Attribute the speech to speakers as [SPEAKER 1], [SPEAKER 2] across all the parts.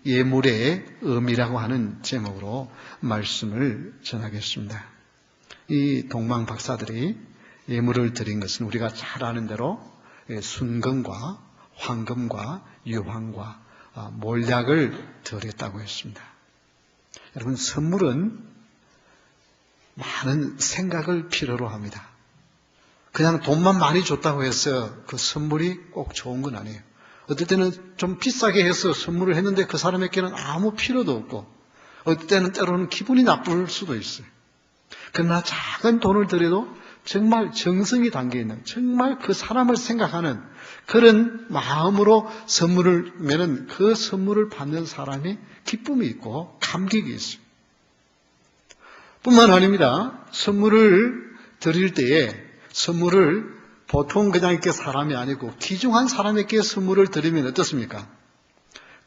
[SPEAKER 1] 예물의 의미라고 하는 제목으로 말씀을 전하겠습니다. 이 동방 박사들이 예물을 드린 것은 우리가 잘 아는 대로 순금과 황금과 유황과 몰약을 드렸다고 했습니다. 여러분, 선물은 많은 생각을 필요로 합니다. 그냥 돈만 많이 줬다고 해서 그 선물이 꼭 좋은 건 아니에요. 어떨 때는 좀 비싸게 해서 선물을 했는데 그 사람에게는 아무 필요도 없고, 어떨 때는 때로는 기분이 나쁠 수도 있어요. 그러나 작은 돈을 드려도 정말 정성이 담겨있는, 정말 그 사람을 생각하는 그런 마음으로 선물을 하면 그 선물을 받는 사람이 기쁨이 있고 감격이 있어요. 뿐만 아닙니다. 선물을 드릴 때에 선물을 보통 그냥 이렇게 사람이 아니고 귀중한 사람에게 선물을 드리면 어떻습니까?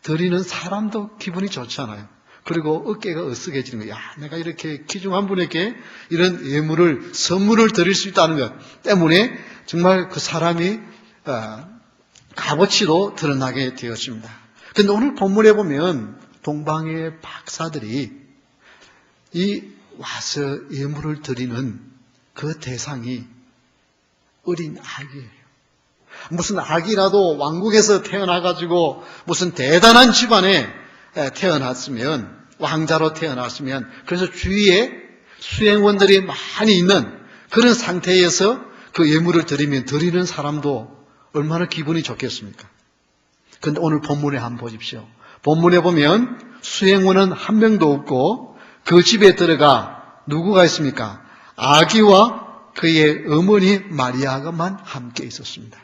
[SPEAKER 1] 드리는 사람도 기분이 좋잖아요. 그리고 어깨가 으쓱해지는 거예요. 야, 내가 이렇게 귀중한 분에게 이런 예물을, 선물을 드릴 수 있다는 것 때문에 정말 그 사람이 값어치도 드러나게 되었습니다. 그런데 오늘 본문에 보면 동방의 박사들이 이 와서 예물을 드리는 그 대상이 어린 아기예요. 무슨 아기라도 왕국에서 태어나가지고 무슨 대단한 집안에 태어났으면, 왕자로 태어났으면, 그래서 주위에 수행원들이 많이 있는 그런 상태에서 그 예물을 드리면 드리는 사람도 얼마나 기분이 좋겠습니까? 그런데 오늘 본문에 한번 보십시오. 본문에 보면 수행원은 한 명도 없고 그 집에 들어가 누구가 있습니까? 아기와 그의 어머니 마리아가만 함께 있었습니다.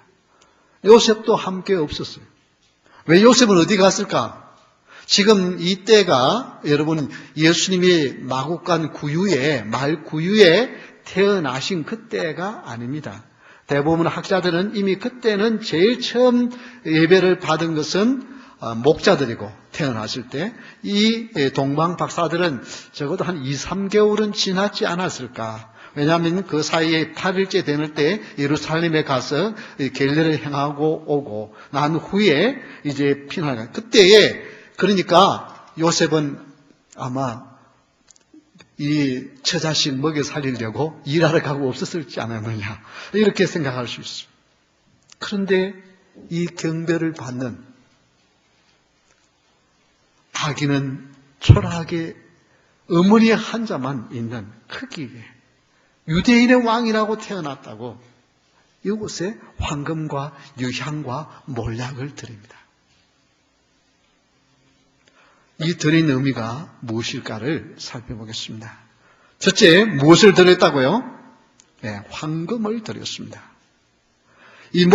[SPEAKER 1] 요셉도 함께 없었어요. 왜 요셉은 어디 갔을까? 지금 이때가 여러분 예수님이 마국간 구유에, 말 구유에 태어나신 그때가 아닙니다. 대부분 학자들은 이미 그때는 제일 처음 예배를 받은 것은 목자들이고, 태어났을 때 이 동방 박사들은 적어도 한 2, 3개월은 지났지 않았을까. 왜냐하면 그 사이에 8일째 되는 때 예루살렘에 가서 겔레를 행하고 오고 난 후에 이제 피난을, 그때에, 그러니까 요셉은 아마 이 처자식 먹여 살리려고 일하러 가고 없었을지 않았느냐, 이렇게 생각할 수 있어요. 그런데 이 경배를 받는 아기는 초라하게 어머니의 한자만 있는 크기에 유대인의 왕이라고 태어났다고 이곳에 황금과 유향과 몰약을 드립니다. 이 드린 의미가 무엇일까를 살펴보겠습니다. 첫째, 무엇을 드렸다고요? 네, 황금을 드렸습니다. 이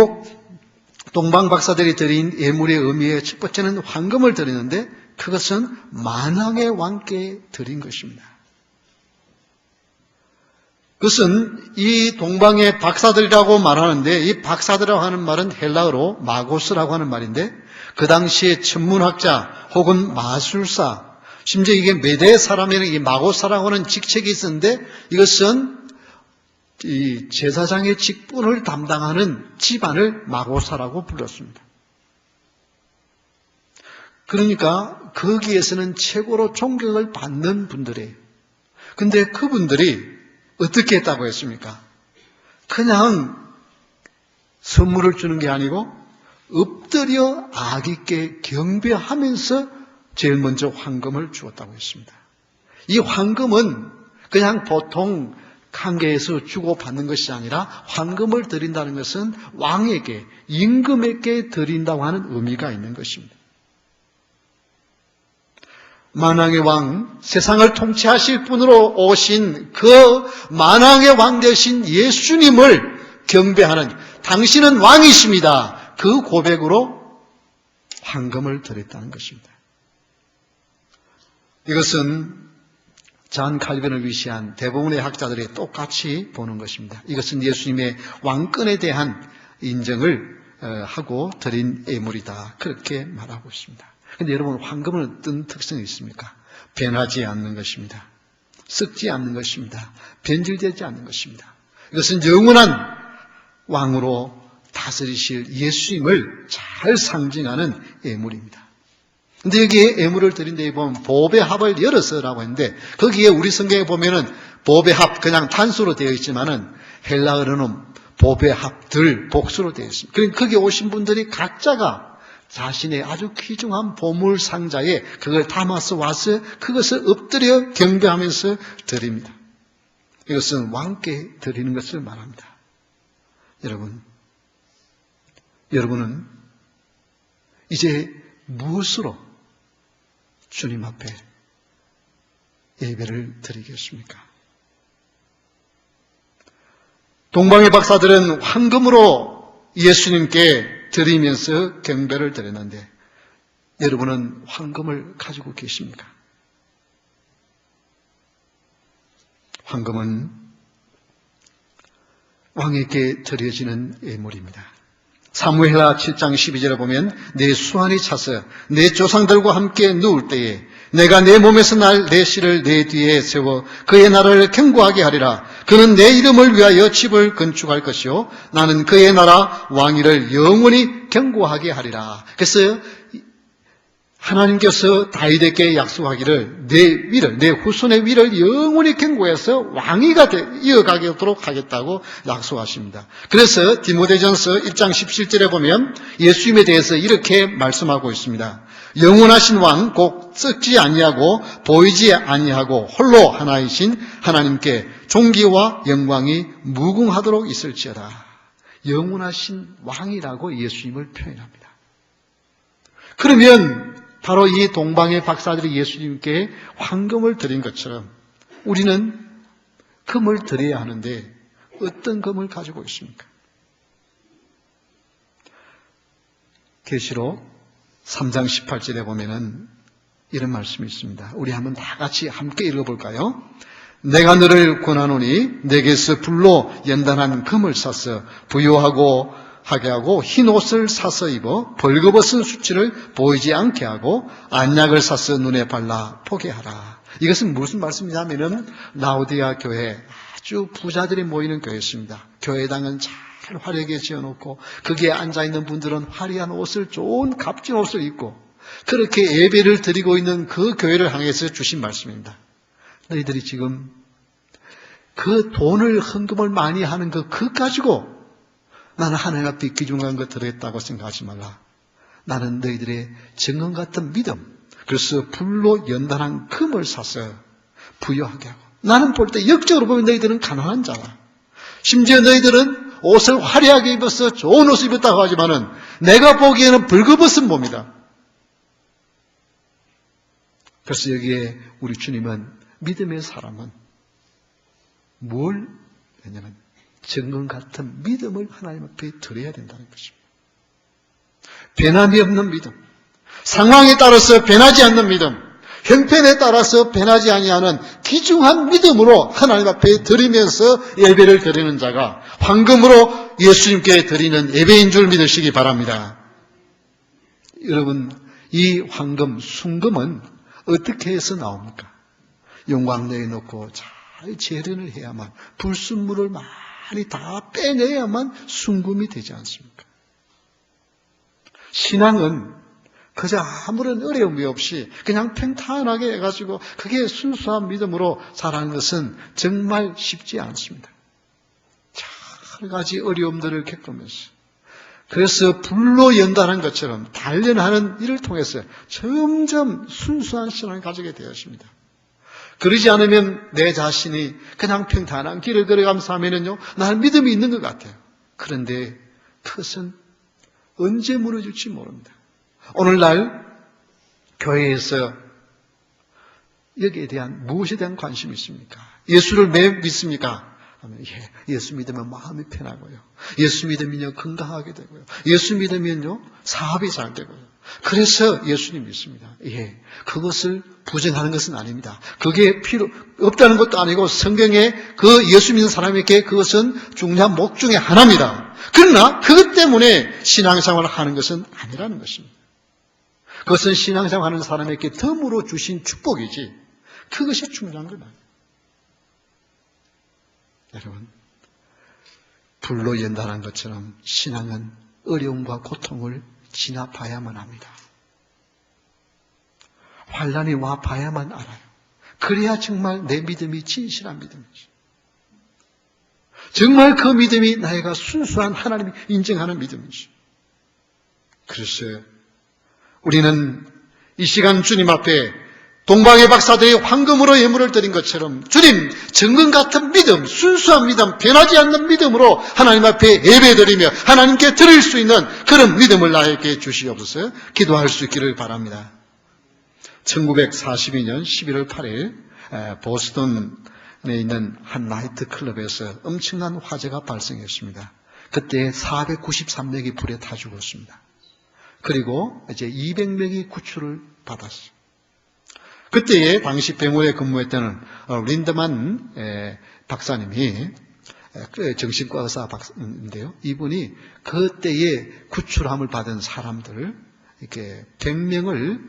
[SPEAKER 1] 동방 박사들이 드린 예물의 의미의 첫 번째는 황금을 드리는데, 그것은 만왕의 왕께 드린 것입니다. 그것은 이 동방의 박사들이라고 말하는데, 이 박사들이라고 하는 말은 헬라어로 마고스라고 하는 말인데, 그 당시에 천문학자 혹은 마술사, 심지어 이게 메대 사람에는 이 마고사라고 하는 직책이 있었는데, 이것은 이 제사장의 직분을 담당하는 집안을 마고사라고 불렀습니다. 그러니까 거기에서는 최고로 존경을 받는 분들이에요. 근데 그분들이 어떻게 했다고 했습니까? 그냥 선물을 주는 게 아니고 엎드려 아기께 경배하면서 제일 먼저 황금을 주었다고 했습니다. 이 황금은 그냥 보통 관계에서 주고받는 것이 아니라 황금을 드린다는 것은 왕에게, 임금에게 드린다고 하는 의미가 있는 것입니다. 만왕의 왕, 세상을 통치하실 분으로 오신 그 만왕의 왕 되신 예수님을 경배하는, 당신은 왕이십니다, 그 고백으로 황금을 드렸다는 것입니다. 이것은 잔 칼빈을 위시한 대부분의 학자들이 똑같이 보는 것입니다. 이것은 예수님의 왕권에 대한 인정을 하고 드린 예물이다, 그렇게 말하고 있습니다. 그런데 여러분, 황금은 어떤 특성이 있습니까? 변하지 않는 것입니다. 썩지 않는 것입니다. 변질되지 않는 것입니다. 이것은 영원한 왕으로 다스리실 예수님을 잘 상징하는 예물입니다. 근데 여기에 예물을 드린 데 보면 보배 합을 열어서라고 했는데 거기에 우리 성경에 보면은 보배 합 그냥 단수로 되어 있지만은 헬라어로는 보배 합들 복수로 되어 있습니다. 그러니까 거기 오신 분들이 각자가 자신의 아주 귀중한 보물 상자에 그걸 담아서 와서 그것을 엎드려 경배하면서 드립니다. 이것은 왕께 드리는 것을 말합니다. 여러분은 이제 무엇으로 주님 앞에 예배를 드리겠습니까? 동방의 박사들은 황금으로 예수님께 드리면서 경배를 드렸는데 여러분은 황금을 가지고 계십니까? 황금은 왕에게 드려지는 예물입니다. 사무엘하 7장 12절에 보면 내 수완이 차서 내 조상들과 함께 누울 때에 내가 내 몸에서 날 내 씨를 내 뒤에 세워 그의 나라를 견고하게 하리라. 그는 내 이름을 위하여 집을 건축할 것이요 나는 그의 나라 왕위를 영원히 견고하게 하리라. 그래서 하나님께서 다윗에게 약속하기를 내 후손의 위를 영원히 견고해서 왕위가 이어가도록 하겠다고 약속하십니다. 그래서 디모데전서 1장 17절에 보면 예수님에 대해서 이렇게 말씀하고 있습니다. 영원하신 왕 곧 썩지 아니하고 보이지 아니하고 홀로 하나이신 하나님께 존귀와 영광이 무궁하도록 있을지어다. 영원하신 왕이라고 예수님을 표현합니다. 그러면 바로 이 동방의 박사들이 예수님께 황금을 드린 것처럼 우리는 금을 드려야 하는데 어떤 금을 가지고 있습니까? 계시록 3장 18절에 보면은 이런 말씀이 있습니다. 우리 한번 다 같이 함께 읽어볼까요? 내가 너를 권하노니 내게서 불로 연단한 금을 사서 부요하고 하게 하고 흰 옷을 사서 입어 벌거벗은 수치를 보이지 않게 하고 안약을 사서 눈에 발라 보게 하라. 이것은 무슨 말씀이냐면은 라오디아 교회 아주 부자들이 모이는 교회였습니다. 교회당은 잘 화려하게 지어놓고 거기에 앉아있는 분들은 화려한 옷을 좋은 값진 옷을 입고 그렇게 예배를 드리고 있는 그 교회를 향해서 주신 말씀입니다. 너희들이 지금 그 돈을 헌금을 많이 하는 그 가지고 나는 하나님 앞에 귀중한 것 드리겠다고 생각하지 말라. 나는 너희들의 정금 같은 믿음, 그래서 불로 연단한 금을 사서 부여하게 하고 나는 볼 때 역적으로 보면 너희들은 가난한 자라. 심지어 너희들은 옷을 화려하게 입어서 좋은 옷을 입었다고 하지만은 내가 보기에는 벌거벗은 몸이다. 그래서 여기에 우리 주님은 믿음의 사람은 뭘 왜냐면 정금 같은 믿음을 하나님 앞에 드려야 된다는 것입니다. 변함이 없는 믿음, 상황에 따라서 변하지 않는 믿음, 형편에 따라서 변하지 아니하는 귀중한 믿음으로 하나님 앞에 드리면서 예배를 드리는 자가 황금으로 예수님께 드리는 예배인 줄 믿으시기 바랍니다. 여러분, 이 황금, 순금은 어떻게 해서 나옵니까? 용광로에 넣고 잘 재련을 해야만, 불순물을 많이 다 빼내야만 순금이 되지 않습니까? 신앙은 그저 아무런 어려움이 없이 그냥 평탄하게 해가지고 그게 순수한 믿음으로 살아가는 것은 정말 쉽지 않습니다. 여러 가지 어려움들을 겪으면서 그래서 불로 연단한 것처럼 단련하는 일을 통해서 점점 순수한 신앙을 가지게 되었습니다. 그러지 않으면 내 자신이 그냥 평탄한 길을 걸어가면서 하면은요, 나는 믿음이 있는 것 같아요. 그런데 그것은 언제 무너질지 모릅니다. 오늘날 교회에서 여기에 대한 무엇에 대한 관심이 있습니까? 예수를 왜 믿습니까? 하면 예수 믿으면 마음이 편하고요. 예수 믿으면요 건강하게 되고요. 예수 믿으면요 사업이 잘 되고요. 그래서 예수님 믿습니다. 그것을 부정하는 것은 아닙니다. 그게 필요 없다는 것도 아니고 성경에 그 예수 믿는 사람에게 그것은 중요한 목 중에 하나입니다. 그러나 그것 때문에 신앙생활을 하는 것은 아니라는 것입니다. 그것은 신앙생활하는 사람에게 덤으로 주신 축복이지 그것이 중요한 건 아니에요. 여러분, 불로 연단한 것처럼 신앙은 어려움과 고통을 지나봐야만 합니다. 환란이 와 봐야만 알아요. 그래야 정말 내 믿음이 진실한 믿음이지. 정말 그 믿음이 나이가 순수한 하나님이 인정하는 믿음이지. 그래서 우리는 이 시간 주님 앞에 동방의 박사들이 황금으로 예물을 드린 것처럼 주님 정금 같은 믿음, 순수한 믿음, 변하지 않는 믿음으로 하나님 앞에 예배드리며 하나님께 드릴 수 있는 그런 믿음을 나에게 주시옵소서. 기도할 수 있기를 바랍니다. 1942년 11월 8일 보스턴에 있는 한 나이트클럽에서 엄청난 화재가 발생했습니다. 그때 493명이 불에 타 죽었습니다. 그리고 이제 200명이 구출을 받았어요. 그때에 당시 병원에 근무했던 린드만 박사님이 정신과 의사 박사인데요. 이분이 그때에 구출함을 받은 사람들 이렇게 100명을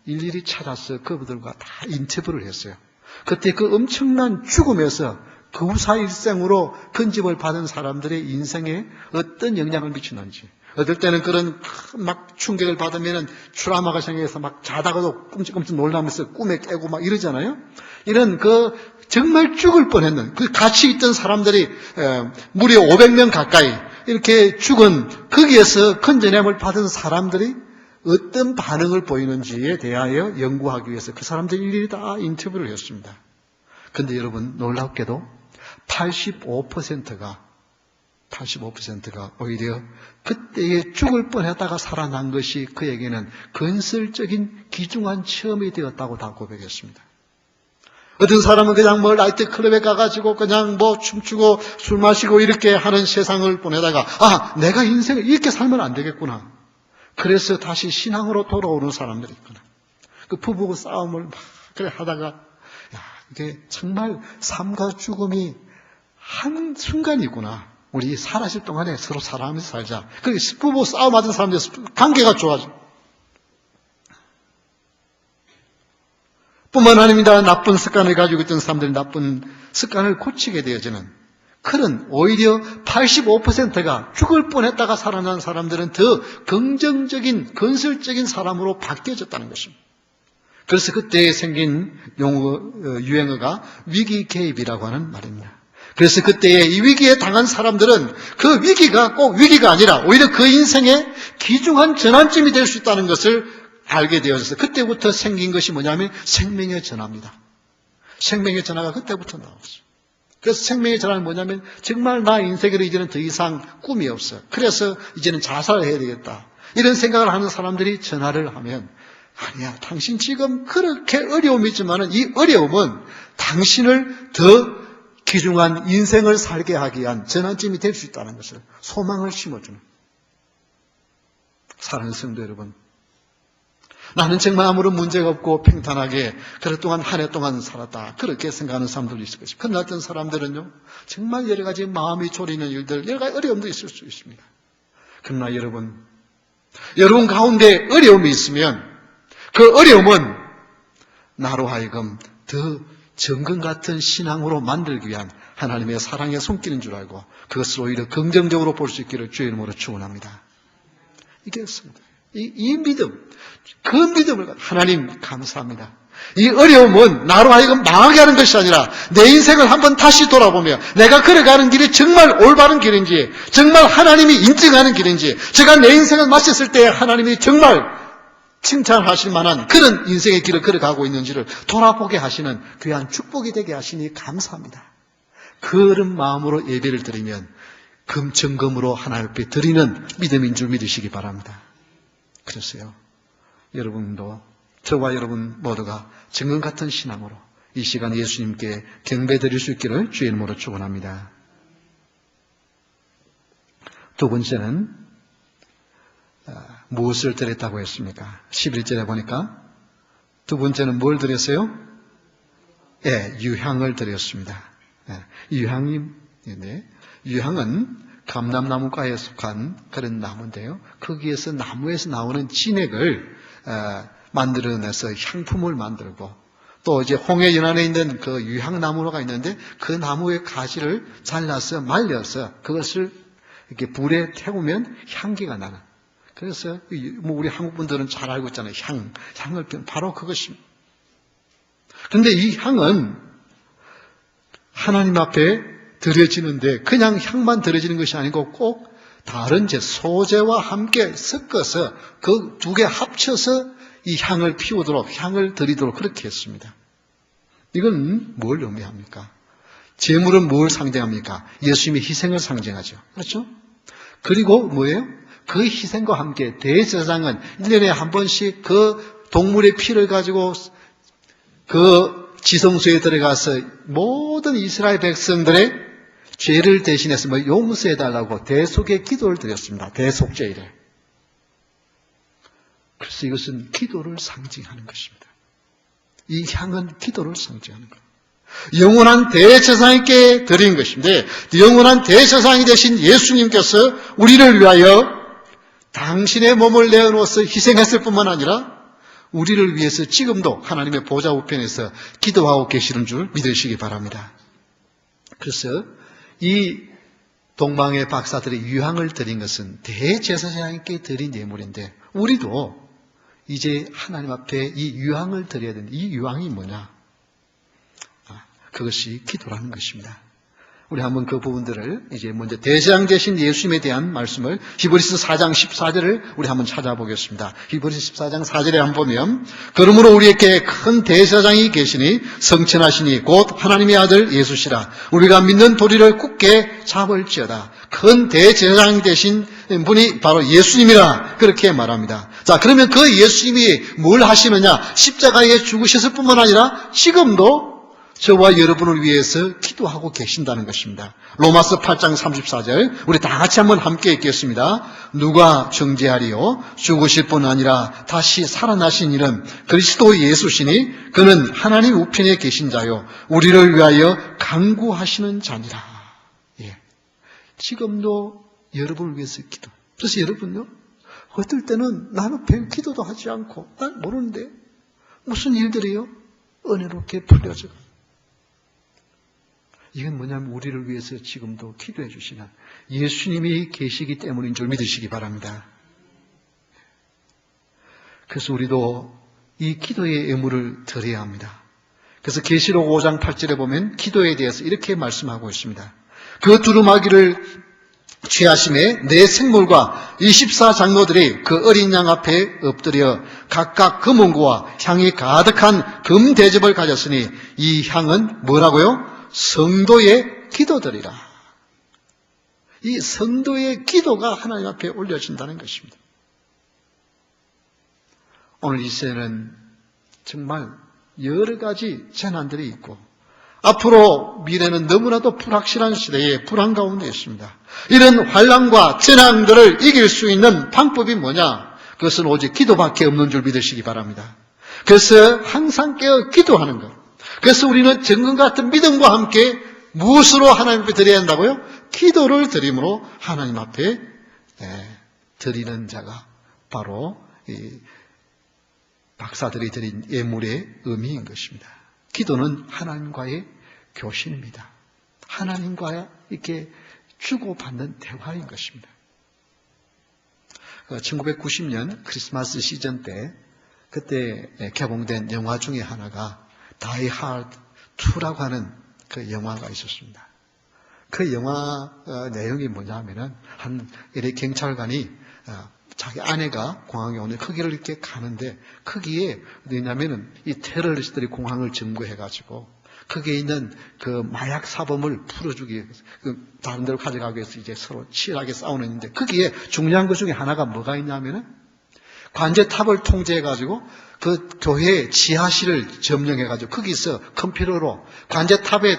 [SPEAKER 1] 일일이 찾아서 그분들과 다 인터뷰를 했어요. 그때 그 엄청난 죽음에서 구사일생으로 건집을 받은 사람들의 인생에 어떤 영향을 미치는지, 어떨 때는 그런 막 충격을 받으면 트라우마가 생겨서 막 자다가도 끔찍끔찍 놀라면서 꿈에 깨고 막 이러잖아요. 이런 그 정말 죽을 뻔했는 그 같이 있던 사람들이 무려 500명 가까이 이렇게 죽은 거기에서 건져냄을 받은 사람들이 어떤 반응을 보이는지에 대하여 연구하기 위해서 그 사람들 일일이 다 인터뷰를 했습니다. 그런데 여러분 놀랍게도 85%가 오히려 그때에 죽을 뻔했다가 살아난 것이 그에게는 건설적인 귀중한 체험이 되었다고 다 고백했습니다. 어떤 사람은 그냥 나이트 클럽에 가가지고 그냥 춤추고 술 마시고 이렇게 하는 세상을 보내다가 내가 인생을 이렇게 살면 안 되겠구나. 그래서 다시 신앙으로 돌아오는 사람들이 있구나. 그 부부 싸움을 막 그래 하다가 이게 정말 삶과 죽음이 한 순간이구나. 우리 살아실 동안에 서로 사랑하면서 살자. 그 부부 싸움하던 사람들 관계가 좋아져. 뿐만 아닙니다. 나쁜 습관을 가지고 있던 사람들이 나쁜 습관을 고치게 되어지는 그런 오히려 85%가 죽을 뻔했다가 살아난 사람들은 더 긍정적인 건설적인 사람으로 바뀌어졌다는 것입니다. 그래서 그때 생긴 유행어가 위기 개입이라고 하는 말입니다. 그래서 그때에 이 위기에 당한 사람들은 그 위기가 꼭 위기가 아니라 오히려 그 인생의 귀중한 전환점이 될 수 있다는 것을 알게 되어져서 그때부터 생긴 것이 뭐냐면 생명의 전화입니다. 생명의 전화가 그때부터 나왔어요. 그래서 생명의 전화는 뭐냐면 정말 나 인생으로 이제는 더 이상 꿈이 없어. 그래서 이제는 자살을 해야 되겠다. 이런 생각을 하는 사람들이 전화를 하면 아니야, 당신 지금 그렇게 어려움이 있지만은 이 어려움은 당신을 더 귀중한 인생을 살게 하기 위한 전환점이 될 수 있다는 것을 소망을 심어주는 사랑하는 성도 여러분, 나는 정말 아무런 문제가 없고 평탄하게 그랫동안 한 해 동안 살았다 그렇게 생각하는 사람들도 있을 것입니다. 그러나 어떤 사람들은요 정말 여러 가지 마음이 졸이는 일들, 여러 가지 어려움도 있을 수 있습니다. 그러나 여러분 가운데 어려움이 있으면 그 어려움은 나로 하여금 더 정금 같은 신앙으로 만들기 위한 하나님의 사랑의 손길인 줄 알고 그것을 오히려 긍정적으로 볼 수 있기를 주의 이름으로 축원합니다. 이겠습니다. 이 믿음, 그 믿음을 하나님 감사합니다. 이 어려움은 나로 하여금 망하게 하는 것이 아니라 내 인생을 한번 다시 돌아보며 내가 걸어가는 길이 정말 올바른 길인지, 정말 하나님이 인정하는 길인지, 제가 내 인생을 마쳤을 때 하나님이 정말 칭찬하실 만한 그런 인생의 길을 걸어가고 있는지를 돌아보게 하시는 귀한 축복이 되게 하시니 감사합니다. 그런 마음으로 예배를 드리면 금천금으로 하나님 앞에 드리는 믿음인 줄 믿으시기 바랍니다. 그래서요, 여러분도 저와 여러분 모두가 정금 같은 신앙으로 이 시간 예수님께 경배 드릴 수 있기를 주의 이름으로 축원합니다. 두 번째는 무엇을 드렸다고 했습니까? 11절에 보니까 두 번째는 뭘 드렸어요? 유향을 드렸습니다. 유향은 감람나무과에 속한 그런 나무인데요. 거기에서 나무에서 나오는 진액을 만들어내서 향품을 만들고 또 이제 홍해 연안에 있는 그 유향나무가 있는데 그 나무의 가지를 잘라서 말려서 그것을 이렇게 불에 태우면 향기가 나는 그래서 우리 한국 분들은 잘 알고 있잖아요. 향을 바로 그것입니다. 그런데 이 향은 하나님 앞에 드려지는데 그냥 향만 드려지는 것이 아니고 꼭 다른 소재와 함께 섞어서 그 두 개 합쳐서 이 향을 피우도록, 향을 드리도록 그렇게 했습니다. 이건 뭘 의미합니까? 제물은 뭘 상징합니까? 예수님의 희생을 상징하죠. 그렇죠? 그리고 뭐예요? 그 희생과 함께 대제사장은 1년에 한 번씩 그 동물의 피를 가지고 그 지성소에 들어가서 모든 이스라엘 백성들의 죄를 대신해서 용서해달라고 대속의 기도를 드렸습니다. 대속죄일에. 그래서 이것은 기도를 상징하는 것입니다. 이 향은 기도를 상징하는 거예요. 영원한 대제사장님께 드린 것인데 영원한 대제사장이 되신 예수님께서 우리를 위하여 당신의 몸을 내어놓아서 희생했을 뿐만 아니라 우리를 위해서 지금도 하나님의 보좌 우편에서 기도하고 계시는 줄 믿으시기 바랍니다. 그래서 이 동방의 박사들이 유향을 드린 것은 대제사장님께 드린 예물인데 우리도 이제 하나님 앞에 이 유향을 드려야 되는데 이 유향이 뭐냐? 그것이 기도라는 것입니다. 우리 한번 그 부분들을 이제 먼저 대제사장 되신 예수님에 대한 말씀을 히브리서 4장 14절을 우리 한번 찾아보겠습니다. 히브리서 14장 4절에 한번 보면 그러므로 우리에게 큰 대제사장이 계시니 성천하시니 곧 하나님의 아들 예수시라 우리가 믿는 도리를 굳게 잡을지어다. 큰 대제사장 되신 분이 바로 예수님이라 그렇게 말합니다. 자, 그러면 그 예수님이 뭘 하시느냐? 십자가에 죽으셨을 뿐만 아니라 지금도 저와 여러분을 위해서 기도하고 계신다는 것입니다. 로마서 8장 34절 우리 다 같이 한번 함께 읽겠습니다. 누가 정죄하리요? 죽으실 뿐 아니라 다시 살아나신 이는 그리스도 예수시니 그는 하나님 우편에 계신 자요 우리를 위하여 간구하시는 자니라. 예. 지금도 여러분을 위해서 기도. 그래서 여러분요, 어떨 때는 나는 별 기도도 하지 않고 난 모르는데 무슨 일들이요? 은혜롭게 풀려져. 이건 뭐냐면 우리를 위해서 지금도 기도해 주시는 예수님이 계시기 때문인 줄 믿으시기 바랍니다. 그래서 우리도 이 기도의 의무를 드려야 합니다. 그래서 계시록 5장 8절에 보면 기도에 대해서 이렇게 말씀하고 있습니다. 그 두루마기를 취하심에 내 생물과 24장로들이 그 어린 양 앞에 엎드려 각각 금은구와 향이 가득한 금 대접을 가졌으니 이 향은 뭐라고요? 성도의 기도들이라. 이 성도의 기도가 하나님 앞에 올려진다는 것입니다. 오늘 이 시대는 정말 여러 가지 재난들이 있고 앞으로 미래는 너무나도 불확실한 시대에 불안 가운데 있습니다. 이런 환난과 재난들을 이길 수 있는 방법이 뭐냐? 그것은 오직 기도밖에 없는 줄 믿으시기 바랍니다. 그래서 항상 깨어 기도하는 것. 그래서 우리는 정금 같은 믿음과 함께 무엇으로 하나님 앞에 드려야 한다고요? 기도를 드림으로 하나님 앞에 드리는 자가 바로 이 박사들이 드린 예물의 의미인 것입니다. 기도는 하나님과의 교신입니다. 하나님과 이렇게 주고받는 대화인 것입니다. 1990년 크리스마스 시즌 때 그때 개봉된 영화 중에 하나가 Die Hard 2라고 하는 그 영화가 있었습니다. 그 영화 내용이 뭐냐 하면은 한 경찰관이 자기 아내가 공항에 오는 거기를 이렇게 가는데 거기에 어디냐면은 이 테러리스트들이 공항을 점거해가지고 거기에 있는 그 마약 사범을 풀어주기 위해서 다른 데로 가져가기 위해서 이제 서로 치열하게 싸우는 있는데 거기에 중요한 것 중에 하나가 뭐가 있냐면은 관제탑을 통제해가지고 그 교회 지하실을 점령해가지고 거기서 컴퓨터로 관제탑의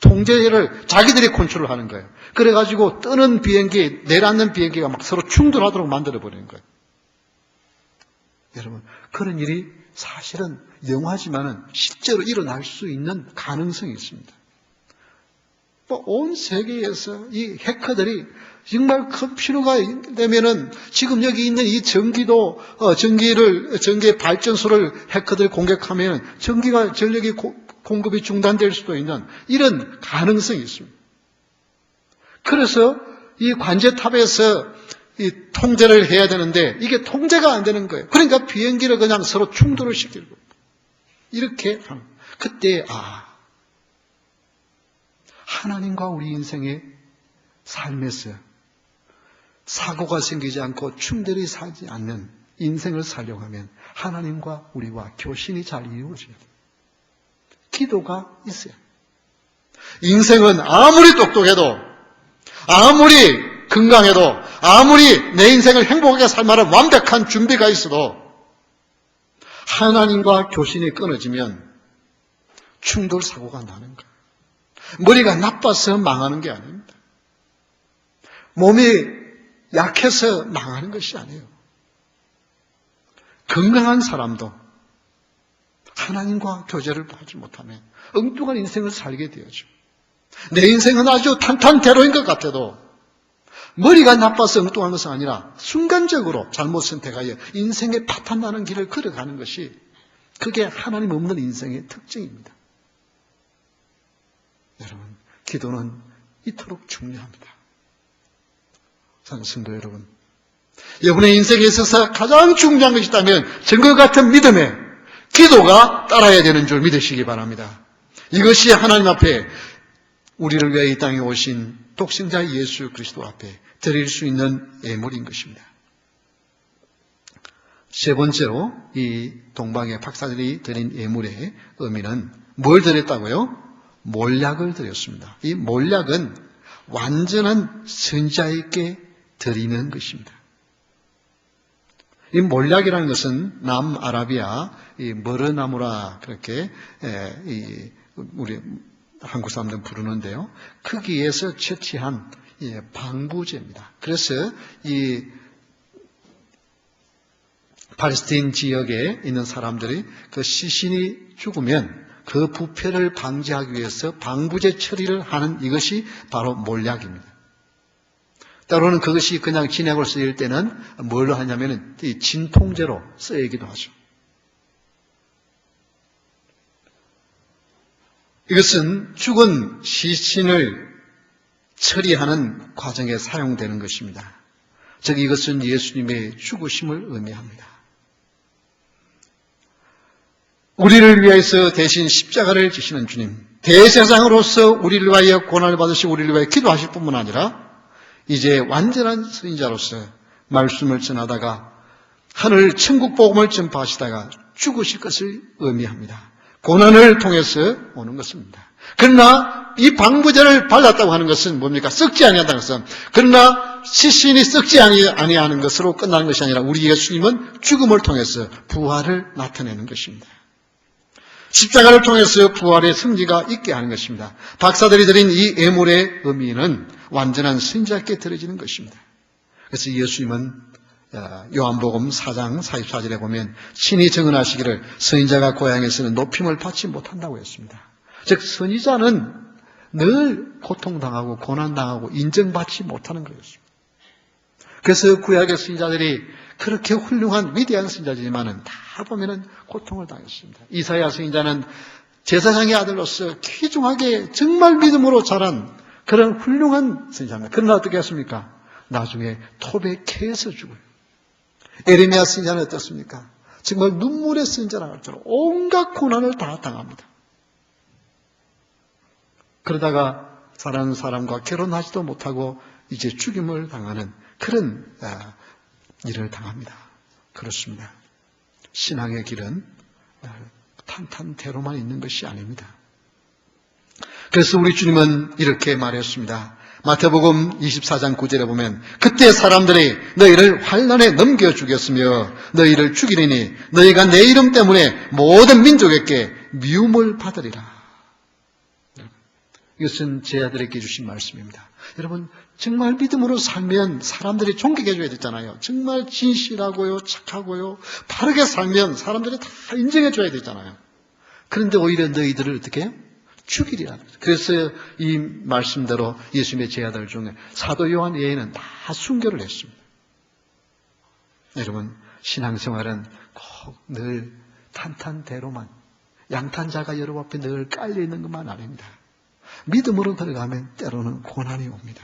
[SPEAKER 1] 통제를 자기들이 컨트롤하는 거예요. 그래가지고 뜨는 비행기, 내려앉는 비행기가 막 서로 충돌하도록 만들어버리는 거예요. 여러분, 그런 일이 사실은 영화지만은 실제로 일어날 수 있는 가능성이 있습니다. 온 세계에서 이 해커들이 정말 컴퓨터가 되면은 지금 여기 있는 이 전기의 발전소를 해커들이 공격하면 전력이 공급이 중단될 수도 있는 이런 가능성이 있습니다. 그래서 이 관제탑에서 이 통제를 해야 되는데 이게 통제가 안 되는 거예요. 그러니까 비행기를 그냥 서로 충돌을 시키고 이렇게 하는 거예요. 그때 하나님과 우리 인생의 삶에서 사고가 생기지 않고 충돌이 사지 않는 인생을 살려고 하면 하나님과 우리와 교신이 잘 이루어져야 돼요. 기도가 있어요. 인생은 아무리 똑똑해도, 아무리 건강해도, 아무리 내 인생을 행복하게 살 만한 완벽한 준비가 있어도 하나님과 교신이 끊어지면 충돌 사고가 나는 거예요. 머리가 나빠서 망하는 게 아닙니다. 몸이 약해서 망하는 것이 아니에요. 건강한 사람도 하나님과 교제를 하지 못하면 엉뚱한 인생을 살게 되어죠. 내 인생은 아주 탄탄대로인 것 같아도 머리가 나빠서 엉뚱한 것은 아니라 순간적으로 잘못 선택하여 인생의 파탄나는 길을 걸어가는 것이 그게 하나님 없는 인생의 특징입니다. 여러분, 기도는 이토록 중요합니다. 사랑하는 성도 여러분, 여러분의 인생에 있어서 가장 중요한 것이 있다면 증거 같은 믿음에 기도가 따라야 되는 줄 믿으시기 바랍니다. 이것이 하나님 앞에 우리를 위해 이 땅에 오신 독생자 예수 그리스도 앞에 드릴 수 있는 예물인 것입니다. 세 번째로 이 동방의 박사들이 드린 예물의 의미는 뭘 드렸다고요? 몰약을 드렸습니다. 이 몰약은 완전한 선지자에게 드리는 것입니다. 이 몰약이라는 것은 남아라비아 이 머르나무라 그렇게 우리 한국 사람들은 부르는데요. 거기에서 채취한 방부제입니다. 그래서 이 팔레스타인 지역에 있는 사람들이 그 시신이 죽으면 그 부패를 방지하기 위해서 방부제 처리를 하는 이것이 바로 몰약입니다. 때로는 그것이 그냥 진액으로 쓰일 때는 뭘로 하냐면 이 진통제로 쓰이기도 하죠. 이것은 죽은 시신을 처리하는 과정에 사용되는 것입니다. 즉 이것은 예수님의 죽으심을 의미합니다. 우리를 위해서 대신 십자가를 지시는 주님, 대제사장으로서 우리를 위하여 고난을 받으시고 우리를 위하여 기도하실 뿐만 아니라 이제 완전한 선지자로서 말씀을 전하다가 하늘 천국 복음을 전파하시다가 죽으실 것을 의미합니다. 고난을 통해서 오는 것입니다. 그러나 이 방부제를 발랐다고 하는 것은 뭡니까? 썩지 아니한다는 것은, 그러나 시신이 썩지 아니하는 것으로 끝나는 것이 아니라 우리 예수님은 죽음을 통해서 부활을 나타내는 것입니다. 십자가를 통해서 부활의 승리가 있게 하는 것입니다. 박사들이 드린 이 예물의 의미는 완전한 선지자께 드려지는 것입니다. 그래서 예수님은 요한복음 4장 44절에 보면 친히 증언하시기를 선지자가 고향에서는 높임을 받지 못한다고 했습니다. 즉 선지자는 늘 고통당하고 고난당하고 인정받지 못하는 거였습니다. 그래서 구약의 선지자들이 그렇게 훌륭한 위대한 선지자지만은 다 보면은 고통을 당했습니다. 이사야 선지자는 제사장의 아들로서 귀중하게 정말 믿음으로 자란 그런 훌륭한 선지자입니다. 그러나 어떻게 했습니까? 나중에 톱에 캐서 죽어요. 에레미야 선지자는 어떻습니까? 정말 눈물의 선지자라 할수록 온갖 고난을 다 당합니다. 그러다가 사랑하는 사람과 결혼하지도 못하고 이제 죽임을 당하는 그런 일을 당합니다. 그렇습니다. 신앙의 길은 탄탄대로만 있는 것이 아닙니다. 그래서 우리 주님은 이렇게 말했습니다. 마태복음 24장 9절에 보면 그때 사람들이 너희를 환난에 넘겨 주겠으며 너희를 죽이리니 너희가 내 이름 때문에 모든 민족에게 미움을 받으리라. 이것은 제 아들에게 주신 말씀입니다. 여러분 정말 믿음으로 살면 사람들이 존경해 줘야 되잖아요. 정말 진실하고요, 착하고요, 바르게 살면 사람들이 다 인정해 줘야 되잖아요. 그런데 오히려 너희들을 어떻게 해요? 죽이리라. 그래서 이 말씀대로 예수님의 제 아들 중에 사도 요한 외에는 다 순교를 했습니다. 여러분 신앙생활은 꼭 늘 탄탄대로만, 양탄자가 여러분 앞에 늘 깔려 있는 것만 아닙니다. 믿음으로 들어가면 때로는 고난이 옵니다.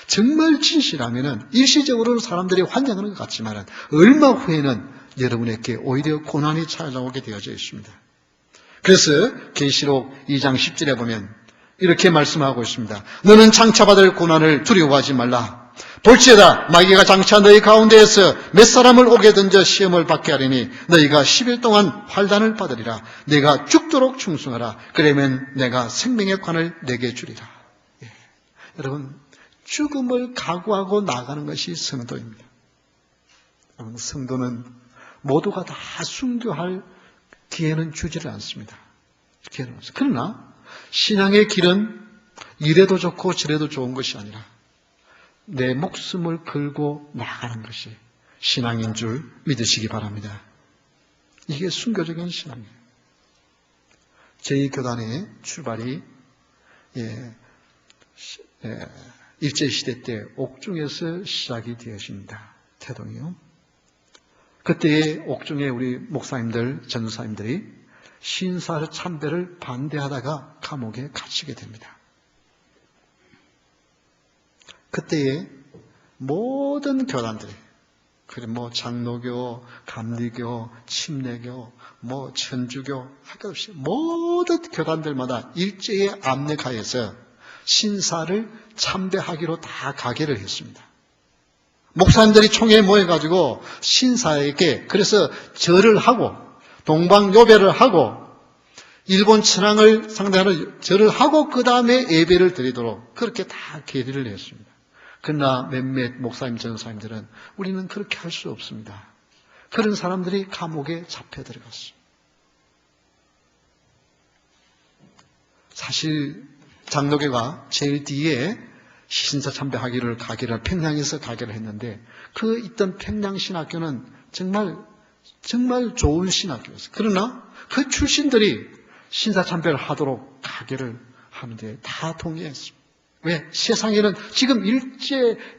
[SPEAKER 1] 정말 진실하면은 일시적으로는 사람들이 환영하는 것 같지만 얼마 후에는 여러분에게 오히려 고난이 찾아오게 되어져 있습니다. 그래서 계시록 2장 10절에 보면 이렇게 말씀하고 있습니다. 너는 장차받을 고난을 두려워하지 말라. 볼지어다 마귀가 장차 너희 가운데에서 몇 사람을 오게 던져 시험을 받게 하리니 너희가 10일 동안 환난을 받으리라. 내가 죽도록 충성하라. 그러면 내가 생명의 관을 내게 주리라. 예. 여러분, 죽음을 각오하고 나가는 것이 성도입니다. 여러분, 성도는 모두가 다 순교할 기회는 주지를 않습니다. 기회는 없습니다. 그러나 신앙의 길은 이래도 좋고 저래도 좋은 것이 아니라 내 목숨을 걸고 나가는 것이 신앙인 줄 믿으시기 바랍니다. 이게 순교적인 신앙이에요. 제2교단의 출발이 일제시대 때 옥중에서 시작이 되었습니다. 태동이요. 그때의 옥중에 우리 목사님들, 전도사님들이 신사 참배를 반대하다가 감옥에 갇히게 됩니다. 그때의 모든 교단들이, 장로교, 감리교, 침례교, 천주교, 할 것 없이 모든 교단들마다 일제의 압력하에서 신사를 참배하기로 다 가결을 했습니다. 목사님들이 총회에 모여가지고 신사에게 그래서 절을 하고 동방요배를 하고 일본 천황을 상대하는 절을 하고 그 다음에 예배를 드리도록 그렇게 다 계리를 했습니다. 그러나 몇몇 목사님, 전사님들은 우리는 그렇게 할 수 없습니다. 그런 사람들이 감옥에 잡혀 들어갔습니다. 사실 장로교가 제일 뒤에 신사 참배하기를 가결을 평양에서 가결을 했는데 그 있던 평양신학교는 정말 좋은 신학교였어요. 그러나 그 출신들이 신사 참배를 하도록 가결을 하는데 다 동의했습니다. 왜? 세상에는 지금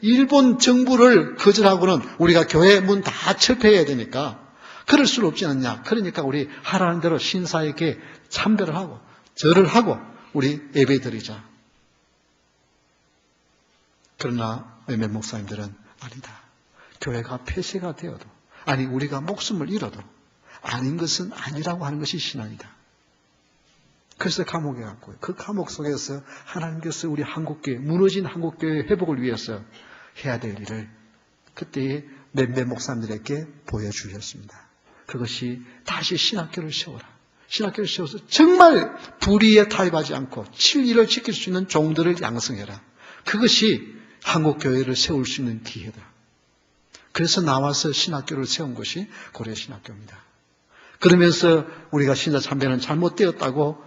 [SPEAKER 1] 일본 정부를 거절하고는 우리가 교회 문 다 철폐해야 되니까 그럴 수는 없지 않느냐. 그러니까 우리 하라는 대로 신사에게 참배를 하고 절을 하고 우리 예배 드리자. 그러나 몇몇 목사님들은 아니다. 교회가 폐쇄가 되어도 우리가 목숨을 잃어도 아닌 것은 아니라고 하는 것이 신앙이다. 그래서 감옥에 갔고요. 그 감옥 속에서 하나님께서 우리 한국교회, 무너진 한국교회 회복을 위해서 해야 될 일을 그때의 몇몇 목사님들에게 보여주셨습니다. 그것이 다시 신학교를 세워라. 신학교를 세워서 정말 불의에 타협하지 않고 진리를 지킬 수 있는 종들을 양성해라. 그것이 한국교회를 세울 수 있는 기회다. 그래서 나와서 신학교를 세운 것이 고려신학교입니다. 그러면서 우리가 신사 참배는 잘못되었다고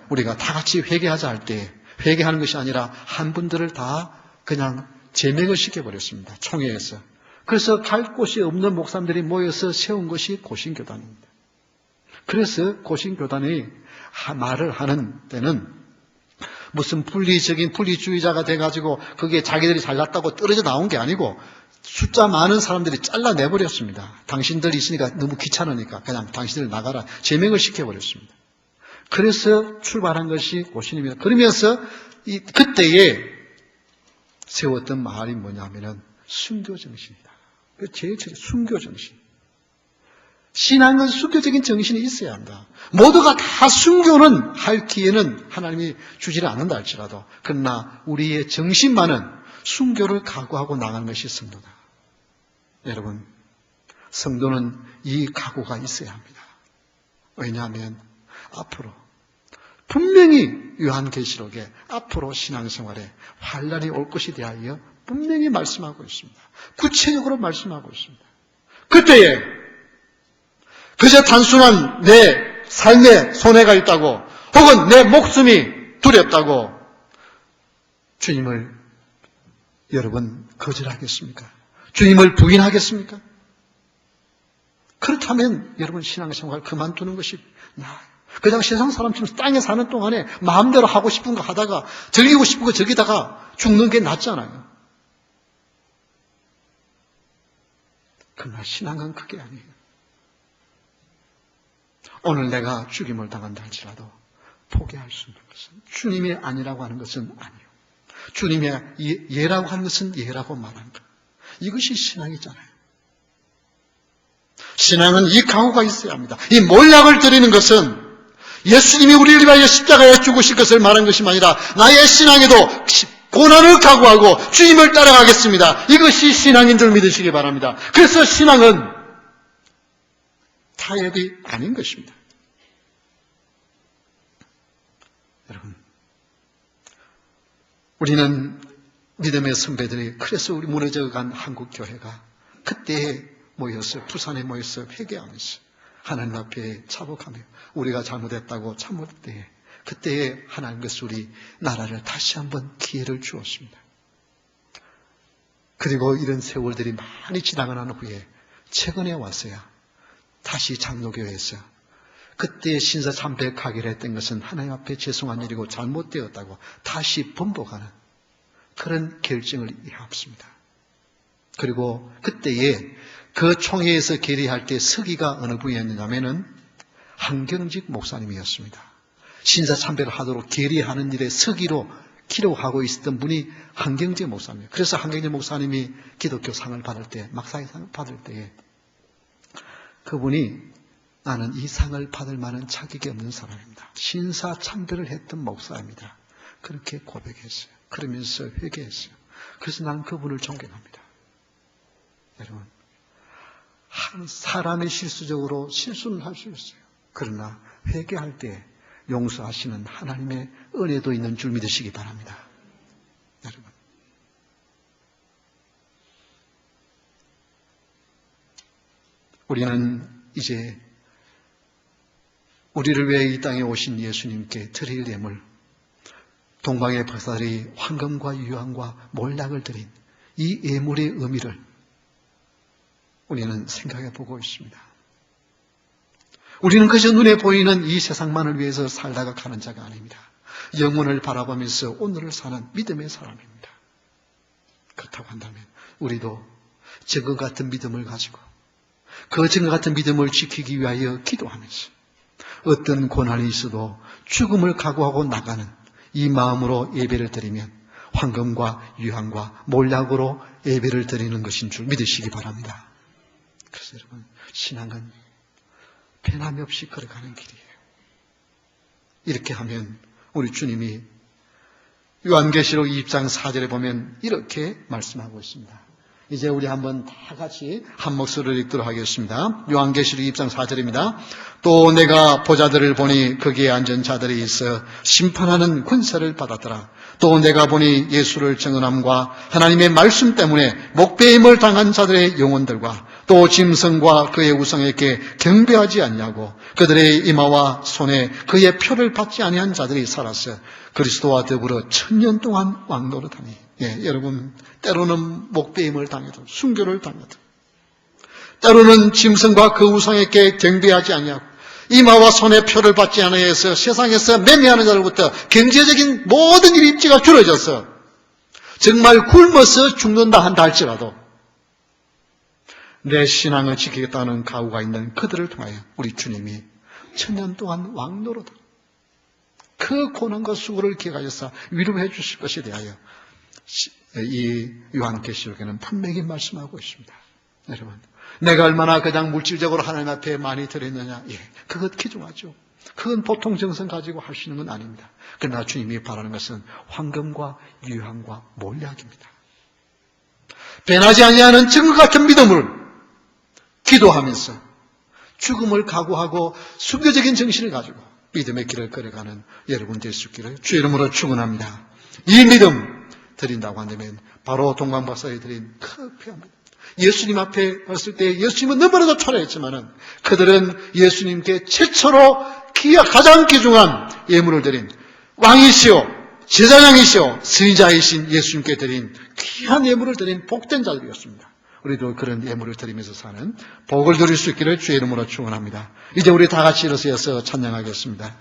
[SPEAKER 1] 우리가 다 같이 회개하자 할 때 회개하는 것이 아니라 한 분들을 다 그냥 제명을 시켜버렸습니다. 총회에서. 그래서 갈 곳이 없는 목사님들이 모여서 세운 것이 고신교단입니다. 그래서 고신교단이 말을 하는 때는 무슨 분리주의자가 돼가지고 그게 자기들이 잘났다고 떨어져 나온 게 아니고 숫자 많은 사람들이 잘라내버렸습니다. 당신들 있으니까 너무 귀찮으니까 그냥 당신들 나가라. 제명을 시켜버렸습니다. 그래서 출발한 것이 고신입니다. 그러면서 그때에 세웠던 말이 뭐냐면은 순교정신이다. 제일 순교정신. 신앙은 순교적인 정신이 있어야 한다. 모두가 다 순교는 할 기회는 하나님이 주지를 않는다 할지라도 그러나 우리의 정신만은 순교를 각오하고 나가는 것이 성도다. 여러분, 성도는 이 각오가 있어야 합니다. 왜냐하면 앞으로 분명히 요한계시록에 앞으로 신앙생활에 환난이 올 것에 대하여 분명히 말씀하고 있습니다. 구체적으로 말씀하고 있습니다. 그때에 그저 단순한 내 삶에 손해가 있다고 혹은 내 목숨이 두렵다고 주님을 여러분 거절하겠습니까? 주님을 부인하겠습니까? 그렇다면 여러분 신앙생활 그만두는 것이 나아요. 그냥 세상 사람처럼 땅에 사는 동안에 마음대로 하고 싶은 거 하다가 즐기고 싶은 거 즐기다가 죽는 게 낫잖아요. 그러나 신앙은 그게 아니에요. 오늘 내가 죽임을 당한다 할지라도 포기할 수 있는 것은 주님이 아니라고 하는 것은 아니에요. 주님의 예라고 하는 것은 예라고 말하는 것. 이것이 신앙이잖아요. 신앙은 이 각오가 있어야 합니다. 이 몰약을 드리는 것은 예수님이 우리를 위하여 십자가에 죽으실 것을 말한 것이 아니라 나의 신앙에도 고난을 각오하고 주님을 따라가겠습니다. 이것이 신앙인 줄 믿으시기 바랍니다. 그래서 신앙은 타협이 아닌 것입니다. 여러분, 우리는 믿음의 선배들이, 그래서 우리 무너져간 한국교회가 그때에 모여서, 부산에 모여서 회개하면서 하나님 앞에 차복하며 우리가 잘못했다고 참을 때에, 그때에 하나님께서 우리 나라를 다시 한번 기회를 주었습니다. 그리고 이런 세월들이 많이 지나고 난 후에 최근에 와서야 다시 장로교회에서 그때 신사참배하기로 했던 것은 하나님 앞에 죄송한 일이고 잘못되었다고 다시 번복하는 그런 결정을 해왔습니다. 그리고 그때에 그 총회에서 결의할 때 서기가 어느 분이었냐면은 한경직 목사님이었습니다. 신사참배를 하도록 결의하는 일에 서기로 기록하고 있었던 분이 한경직 목사님이에요. 그래서 한경직 목사님이 기독교 상을 받을 때, 막사의 상을 받을 때에 그분이 나는 이 상을 받을 만한 자격이 없는 사람입니다. 신사참배를 했던 목사입니다. 그렇게 고백했어요. 그러면서 회개했어요. 그래서 나는 그분을 존경합니다. 여러분, 사람이 실수적으로 실수는 할 수 있어요. 그러나 회개할 때 용서하시는 하나님의 은혜도 있는 줄 믿으시기 바랍니다. 여러분, 우리는 이제 우리를 위해 이 땅에 오신 예수님께 드릴 예물, 동방의 박사들이 황금과 유황과 몰락을 드린 이 예물의 의미를 우리는 생각해 보고 있습니다. 우리는 그저 눈에 보이는 이 세상만을 위해서 살다가 가는 자가 아닙니다. 영혼을 바라보면서 오늘을 사는 믿음의 사람입니다. 그렇다고 한다면 우리도 증거 같은 믿음을 가지고 그 증거 같은 믿음을 지키기 위하여 기도하면서 어떤 고난이 있어도 죽음을 각오하고 나가는 이 마음으로 예배를 드리면 황금과 유황과 몰락으로 예배를 드리는 것인 줄 믿으시기 바랍니다. 그래서 여러분, 신앙은 변함이 없이 걸어가는 길이에요. 이렇게 하면 우리 주님이 요한계시록 2장 4절에 보면 이렇게 말씀하고 있습니다. 이제 우리 한번 다 같이 한 목소리를 읽도록 하겠습니다. 요한계시록 2장 4절입니다. 또 내가 보자들을 보니 거기에 앉은 자들이 있어 심판하는 권세를 받았더라. 또 내가 보니 예수를 증언함과 하나님의 말씀 때문에 목배임을 당한 자들의 영혼들과 또 짐승과 그의 우상에게 경배하지 않냐고 그들의 이마와 손에 그의 표를 받지 아니한 자들이 살아서 그리스도와 더불어 1000년 동안 왕노릇하니. 여러분, 때로는 목배임을 당해도, 순교를 당해도, 때로는 짐승과 그 우상에게 경배하지 아니하고 이마와 손에 표를 받지 않아 해서 세상에서 매매하는 자들부터 경제적인 모든 일 입지가 줄어져서 정말 굶어서 죽는다 한다 할지라도 내 신앙을 지키겠다는 각오가 있는 그들을 통하여 우리 주님이 1000년 동안 왕노릇 그 고난과 수고를 기억하여서 위로해 주실 것에 대하여 이 요한계시록에는 분명히 말씀하고 있습니다. 여러분, 내가 얼마나 그냥 물질적으로 하나님 앞에 많이 드렸느냐, 그것 기중하죠. 그건 보통 정성 가지고 할 수 있는 건 아닙니다. 그러나 주님이 바라는 것은 황금과 유황과 몰약입니다. 변하지 아니하는 증거 같은 믿음을 기도하면서 죽음을 각오하고 순교적인 정신을 가지고 믿음의 길을 걸어가는 여러분 될 수 있기를 주의 이름으로 축원합니다. 이 믿음 드린다고 한다면 바로 동방박사에 드린 그 표현입니다. 예수님 앞에 왔을 때 예수님은 너무나도 초라했지만은 그들은 예수님께 최초로 가장 귀중한 예물을 드린 왕이시오, 제사장이시오, 선지자이신 예수님께 드린 귀한 예물을 드린 복된 자들이었습니다. 우리도 그런 예물을 드리면서 사는 복을 누릴 수 있기를 주의 이름으로 축원합니다. 이제 우리 다 같이 일어서서 찬양하겠습니다.